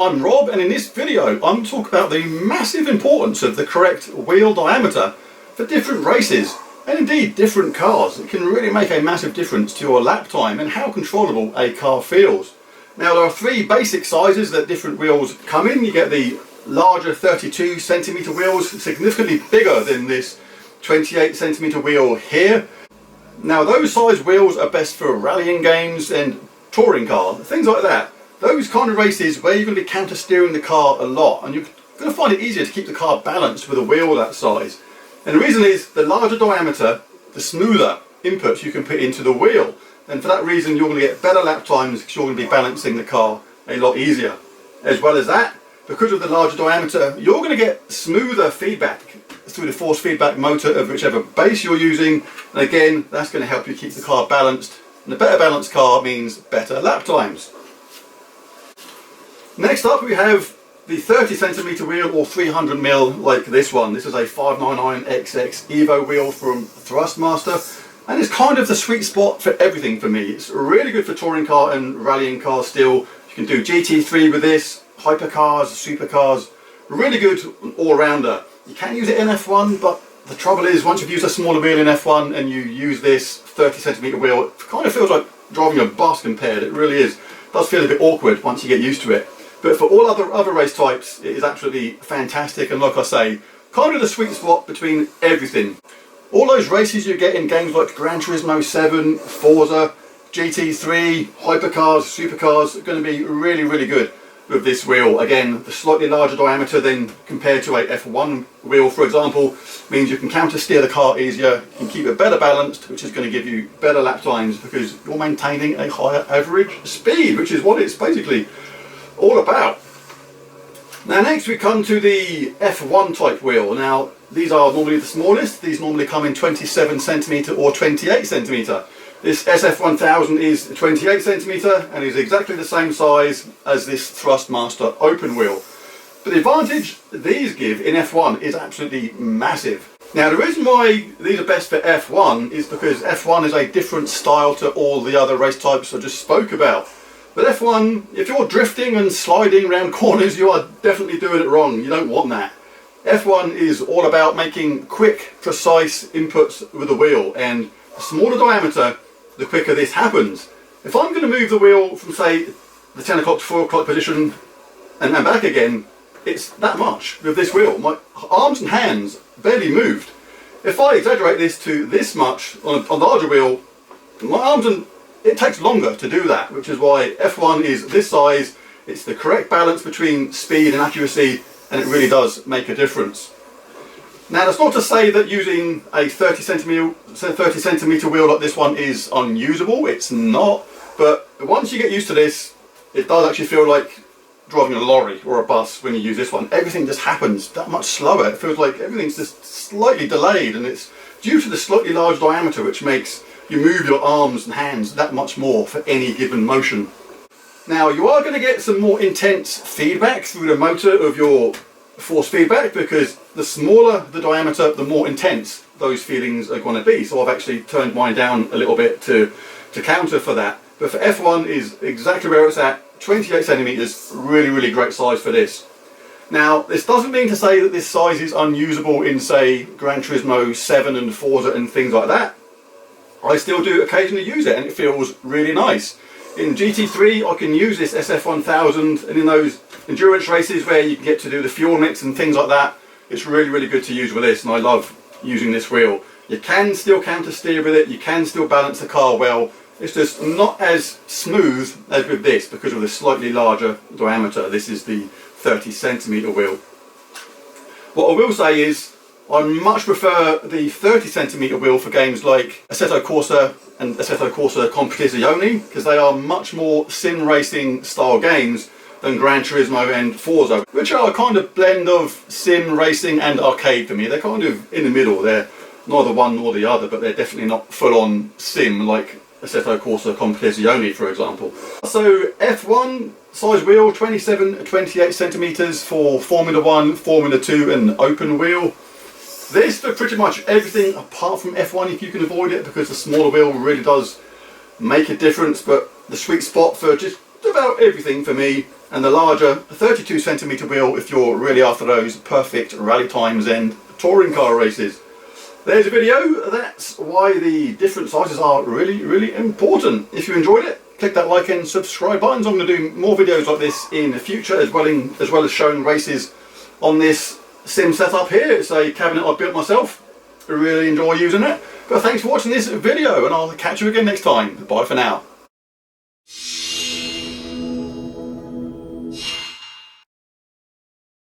I'm Rob, and in this video I'm going to talk about the massive importance of the correct wheel diameter for different races and indeed different cars. It can really make a massive difference to your lap time and how controllable a car feels. Now, there are three basic sizes that different wheels come in. You get the larger 32 centimeter wheels, significantly bigger than this 28 centimeter wheel here. Now, those size wheels are best for rallying games and touring cars, things like that. Those kind of races where you're going to be counter steering the car a lot, and you're going to find it easier to keep the car balanced with a wheel that size. And the reason is, the larger diameter, the smoother inputs you can put into the wheel. And for that reason, you're going to get better lap times because you're going to be balancing the car a lot easier. As well as that, because of the larger diameter, you're going to get smoother feedback through the force feedback motor of whichever base you're using. And again, that's going to help you keep the car balanced. And a better balanced car means better lap times. Next up, we have the 30 centimeter wheel or 300mm like this one. This is a 599XX Evo wheel from Thrustmaster, and it's kind of the sweet spot for everything for me. It's really good for touring car and rallying cars still. You can do GT3 with this, hypercars, supercars, really good all-rounder. You can use it in F1, but the trouble is, once you've used a smaller wheel in F1 and you use this 30 centimeter wheel, it kind of feels like driving a bus compared. It really is. It does feel a bit awkward once you get used to it. But for all other race types, it is absolutely fantastic, and like I say, kind of the sweet spot between everything. All those races you get in games like Gran Turismo 7, Forza, GT3, hypercars, supercars are going to be really, really good with this wheel. Again, the slightly larger diameter than compared to a F1 wheel, for example, means you can counter steer the car easier, you can keep it better balanced, which is going to give you better lap times because you're maintaining a higher average speed, which is what it's basically all about. Now, next we come to the F1 type wheel. Now, these are normally the smallest. These normally come in 27 centimeter or 28 centimeter. This SF1000 is 28 centimeter and is exactly the same size as this Thrustmaster open wheel. But the advantage these give in F1 is absolutely massive. Now, the reason why these are best for F1 is because F1 is a different style to all the other race types I just spoke about. But F1, if you're drifting and sliding around corners, you are definitely doing it wrong. You don't want that. F1 is all about making quick, precise inputs with the wheel, and the smaller diameter, the quicker this happens. If I'm going to move the wheel from, say, the 10 o'clock to 4 o'clock position and then back again, it's that much with this wheel. My arms and hands barely moved. If I exaggerate this to this much on a larger wheel, my arms and it takes longer to do that, which is why F1 is this size. It's the correct balance between speed and accuracy, and it really does make a difference. Now, that's not to say that using a 30 centimeter wheel like this one is unusable. It's not, but once you get used to this, it does actually feel like driving a lorry or a bus when you use this one. Everything just happens that much slower. It feels like everything's just slightly delayed, and it's due to the slightly large diameter, which makes you move your arms and hands that much more for any given motion. Now, you are going to get some more intense feedback through the motor of your force feedback, because the smaller the diameter, the more intense those feelings are going to be. So I've actually turned mine down a little bit to counter for that. But for F1 is exactly where it's at. 28 centimeters, really, really great size for this. Now, this doesn't mean to say that this size is unusable in, say, Gran Turismo 7 and Forza and things like that. I still do occasionally use it, and it feels really nice. In GT3 I can use this SF1000, and in those endurance races where you can get to do the fuel mix and things like that, it's really, really good to use with this, and I love using this wheel. You can still counter steer with it, you can still balance the car well. It's just not as smooth as with this because of the slightly larger diameter. This is the 30 centimeter wheel. What I will say is, I much prefer the 30 centimeter wheel for games like Assetto Corsa and Assetto Corsa Competizione, because they are much more sim racing style games than Gran Turismo and Forza, which are a kind of blend of sim racing and arcade for me. They're kind of in the middle. They're neither one nor the other, but they're definitely not full on sim like Assetto Corsa Competizione, for example. So F1 size wheel, 27-28 centimeters for Formula 1, Formula 2 and open wheel. This for pretty much everything apart from F1 if you can avoid it, because the smaller wheel really does make a difference. But the sweet spot for just about everything for me, and the larger 32cm wheel if you're really after those perfect rally times and touring car races. There's a video. That's why the different sizes are really important. If you enjoyed it, click that like and subscribe buttons. I'm going to do more videos like this in the future, as well as showing races on this sim setup here. It's a cabinet I built myself. I really enjoy using it. But thanks for watching this video, and I'll catch you again next time. Bye for now.